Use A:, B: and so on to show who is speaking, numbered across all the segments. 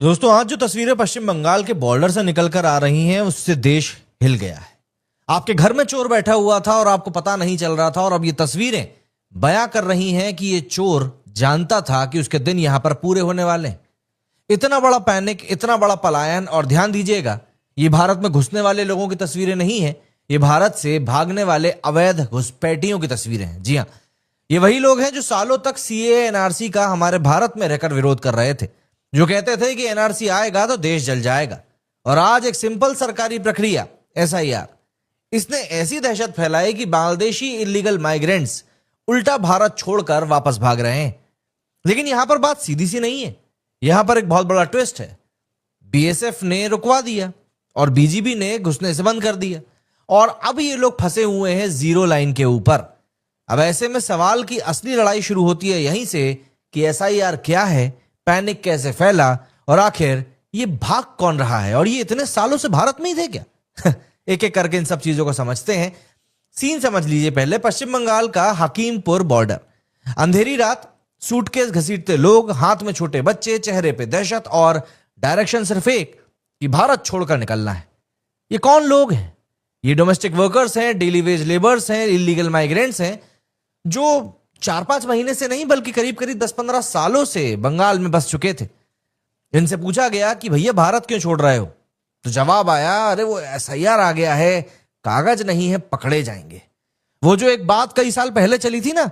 A: दोस्तों, आज जो तस्वीरें पश्चिम बंगाल के बॉर्डर से निकलकर आ रही हैं उससे देश हिल गया है। आपके घर में चोर बैठा हुआ था और आपको पता नहीं चल रहा था, और अब ये तस्वीरें बयां कर रही हैं कि ये चोर जानता था कि उसके दिन यहां पर पूरे होने वाले हैं। इतना बड़ा पैनिक, इतना बड़ा पलायन। और ध्यान दीजिएगा, ये भारत में घुसने वाले लोगों की तस्वीरें नहीं है, ये भारत से भागने वाले अवैध घुसपैठियों की तस्वीरें हैं। जी हाँ, ये वही लोग हैं जो सालों तक सीएए एनआरसी का हमारे भारत में रहकर विरोध कर रहे थे, जो कहते थे कि एनआरसी आएगा तो देश जल जाएगा। और आज एक सिंपल सरकारी प्रक्रिया एसआईआर, इसने ऐसी दहशत फैलाई कि बांग्लादेशी इलीगल माइग्रेंट्स उल्टा भारत छोड़कर वापस भाग रहे हैं। लेकिन यहां पर बात सीधी सी नहीं है, यहां पर एक बहुत बड़ा ट्विस्ट है। बीएसएफ ने रुकवा दिया और बीजीबी ने घुसने से बंद कर दिया, और अब ये लोग फंसे हुए हैं जीरो लाइन के ऊपर। अब ऐसे में सवाल की असली लड़ाई शुरू होती है यहीं से कि एसआईआर क्या है, पैनिक कैसे फैला, और आखिर ये भाग कौन रहा है, और ये इतने सालों से भारत में ही थे क्या? एक एक करके इन सब चीजों को समझते हैं। सीन समझ लीजिए पहले। पश्चिम बंगाल का हकीमपुर बॉर्डर, अंधेरी रात, सूटकेस घसीटते लोग, हाथ में छोटे बच्चे, चेहरे पे दहशत, और डायरेक्शन सिर्फ एक कि भारत छोड़कर निकलना है। ये कौन लोग हैं? ये डोमेस्टिक वर्कर्स हैं, डेली वेज लेबर्स हैं, इलीगल माइग्रेंट्स हैं, जो 4-5 महीने से नहीं बल्कि करीब करीब 10-15 सालों से बंगाल में बस चुके थे। इनसे पूछा गया कि भैया भारत क्यों छोड़ रहे हो, तो जवाब आया, अरे वो एसआईआर आ गया है, कागज नहीं है, पकड़े जाएंगे। वो जो एक बात कई साल पहले चली थी ना,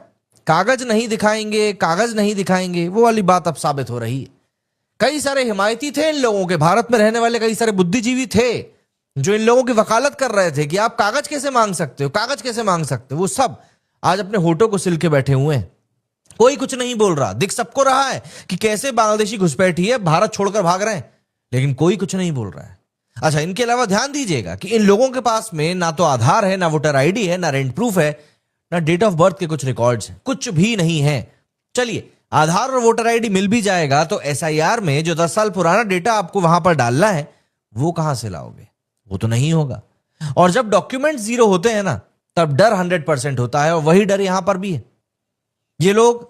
A: कागज नहीं दिखाएंगे, कागज नहीं दिखाएंगे, वो वाली बात अब साबित हो रही है। कई सारे हिमायती थे इन लोगों के, भारत में रहने वाले कई सारे बुद्धिजीवी थे जो इन लोगों की वकालत कर रहे थे कि आप कागज कैसे मांग सकते हो, कागज कैसे मांग सकते हो। वो सब आज अपने होठों को सिल के बैठे हुए हैं। कोई कुछ नहीं बोल रहा, दिख सबको रहा है कि कैसे बांग्लादेशी घुसपैठी है, भारत छोड़कर भाग रहे हैं, लेकिन कोई कुछ नहीं बोल रहा है। अच्छा, इनके अलावा ध्यान दीजिएगा कि इन लोगों के पास में ना तो आधार है, ना वोटर आईडी है, ना रेंट प्रूफ है, ना डेट ऑफ बर्थ के कुछ रिकॉर्ड्स हैं, कुछ भी नहीं है। चलिए, आधार और वोटर आईडी मिल भी जाएगा तो एसआईआर में जो 10 साल पुराना डेटा आपको वहां पर डालना है, वो कहां से लाओगे? वो तो नहीं होगा। और जब डॉक्यूमेंट जीरो होते हैं ना, तब डर 100% होता है, और वही डर यहां पर भी है। ये लोग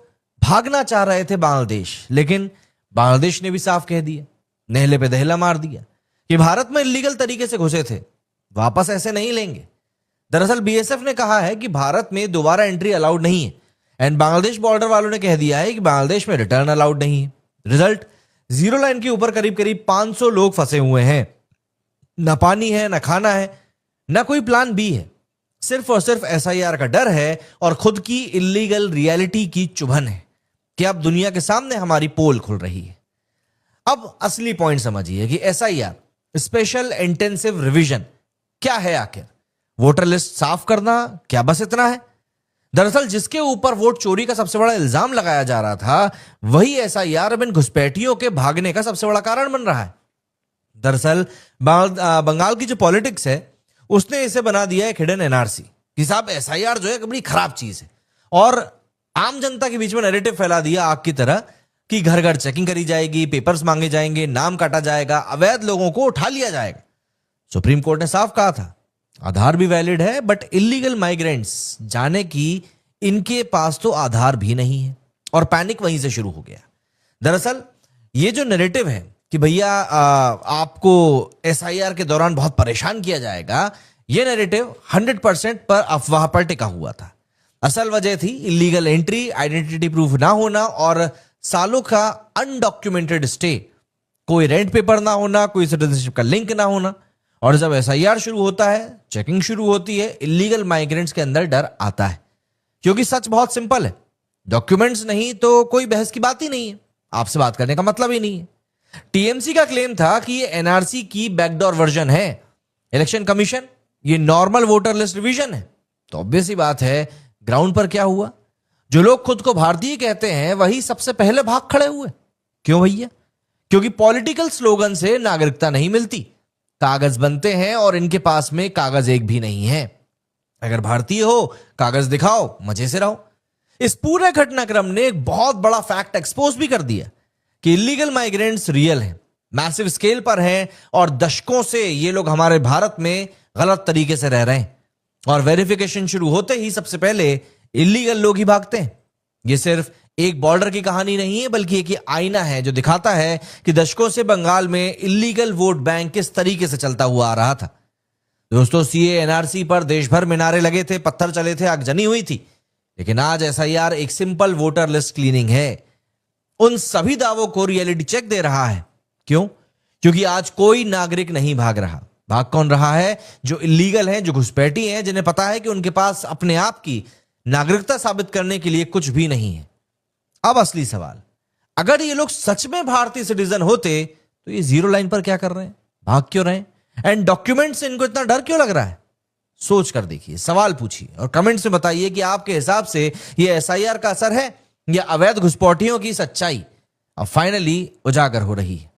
A: भागना चाह रहे थे बांग्लादेश, लेकिन बांग्लादेश ने भी साफ कह दिया, नेहले पे दहला मार दिया कि भारत में इलीगल तरीके से घुसे थे, वापस ऐसे नहीं लेंगे। दरअसल बीएसएफ ने कहा है कि भारत में दोबारा एंट्री अलाउड नहीं है, एंड बांग्लादेश बॉर्डर वालों ने कह दिया है कि बांग्लादेश में रिटर्न अलाउड नहीं है। रिजल्ट, जीरो लाइन के ऊपर करीब करीब 500 लोग फंसे हुए हैं। ना पानी है, ना खाना है, ना कोई प्लान बी है, सिर्फ और सिर्फ एसआईआर का डर है और खुद की इलीगल रियलिटी की चुभन है कि अब दुनिया के सामने हमारी पोल खुल रही है। अब असली पॉइंट समझिए कि एसआईआर, स्पेशल इंटेंसिव रिवीजन, क्या है आखिर? वोटर लिस्ट साफ करना, क्या बस इतना है? दरअसल जिसके ऊपर वोट चोरी का सबसे बड़ा इल्जाम लगाया जा रहा था, वही एसआईआर अब इन घुसपैठियों के भागने का सबसे बड़ा कारण बन रहा है। दरअसल बंगाल की जो पॉलिटिक्स है, उसने इसे बना दिया है हिडन एनआरसी कि साहब एसआईआर जो है बड़ी खराब चीज है, और आम जनता के बीच में नैरेटिव फैला दिया आग की तरह कि घर घर चेकिंग करी जाएगी, पेपर्स मांगे जाएंगे, नाम काटा जाएगा, अवैध लोगों को उठा लिया जाएगा। सुप्रीम कोर्ट ने साफ कहा था, आधार भी वैलिड है, बट इलीगल माइग्रेंट्स जाने की इनके पास तो आधार भी नहीं है, और पैनिक वहीं से शुरू हो गया। दरअसल ये जो नैरेटिव है कि भैया आपको एसआईआर के दौरान बहुत परेशान किया जाएगा, यह नैरेटिव 100% पर अफवाह पर टिका हुआ था। असल वजह थी इलीगल एंट्री, आइडेंटिटी प्रूफ ना होना, और सालों का अनडॉक्यूमेंटेड स्टे, कोई रेंट पेपर ना होना, कोई सिटीजनशिप का लिंक ना होना। और जब एसआईआर शुरू होता है, चेकिंग शुरू होती है, इलीगल माइग्रेंट्स के अंदर डर आता है, क्योंकि सच बहुत सिंपल है, डॉक्यूमेंट्स नहीं तो कोई बहस की बात ही नहीं है, आपसे बात करने का मतलब ही नहीं है। टीएमसी का क्लेम था कि ये एनआरसी की बैकडोर वर्जन है, इलेक्शन कमीशन ये नॉर्मल वोटर लिस्ट रिवीजन है। तो ऑब्वियस ही बात है, ग्राउंड पर क्या हुआ? जो लोग खुद को भारतीय कहते हैं वही सबसे पहले भाग खड़े हुए। क्यों भैया? क्योंकि पॉलिटिकल स्लोगन से नागरिकता नहीं मिलती, कागज बनते हैं, और इनके पास में कागज एक भी नहीं है। अगर भारतीय हो, कागज दिखाओ, मजे से रहो। इस पूरे घटनाक्रम ने एक बहुत बड़ा फैक्ट एक्सपोज भी कर दिया कि इलीगल माइग्रेंट्स रियल हैं, मैसिव स्केल पर हैं, और दशकों से ये लोग हमारे भारत में गलत तरीके से रह रहे हैं। और वेरिफिकेशन शुरू होते ही सबसे पहले इलीगल लोग ही भागते हैं। ये सिर्फ एक बॉर्डर की कहानी नहीं है, बल्कि एक ये आईना है जो दिखाता है कि दशकों से बंगाल में इलीगल वोट बैंक किस तरीके से चलता हुआ आ रहा था। दोस्तों, सीए एनआरसी पर देश भर में नारे लगे थे, पत्थर चले थे, आगजनी हुई थी, लेकिन आज एसआईआर एक सिंपल वोटर लिस्ट क्लीनिंग है। उन सभी दावों को रियलिटी चेक दे रहा है। क्यों? क्योंकि आज कोई नागरिक नहीं भाग रहा। भाग कौन रहा है? जो इलीगल हैं, जो घुसपैठी हैं, जिन्हें पता है कि उनके पास अपने आप की नागरिकता साबित करने के लिए कुछ भी नहीं है। अब असली सवाल, अगर ये लोग सच में भारतीय सिटीजन होते तो ये जीरो लाइन पर क्या कर रहे हैं? भाग क्यों रहे हैं? एंड डॉक्यूमेंट से इनको इतना डर क्यों लग रहा है? सोच कर देखिए, सवाल पूछिए और कमेंट्स में बताइए कि आपके हिसाब से ये एसआईआर का असर है या अवैध घुसपैठियों की सच्चाई अब फाइनली उजागर हो रही है।